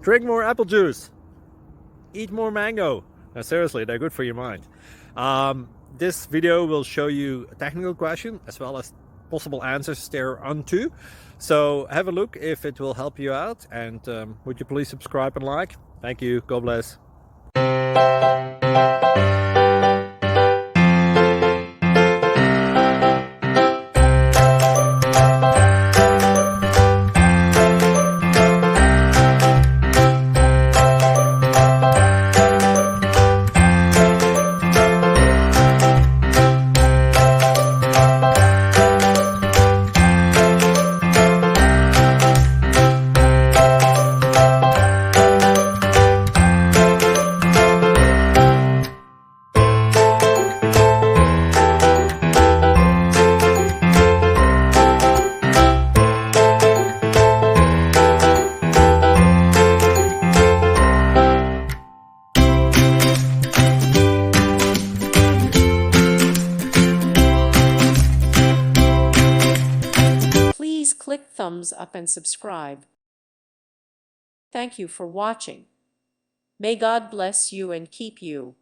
Drink more apple juice. Eat more mango. Now, seriously, they're good for your mind. This video will show you a technical question as well as possible answers thereunto. So have a look if it will help you out, and would you please subscribe and like? Thank you. God bless. Please click thumbs up and subscribe. Thank you for watching. May God bless you and keep you.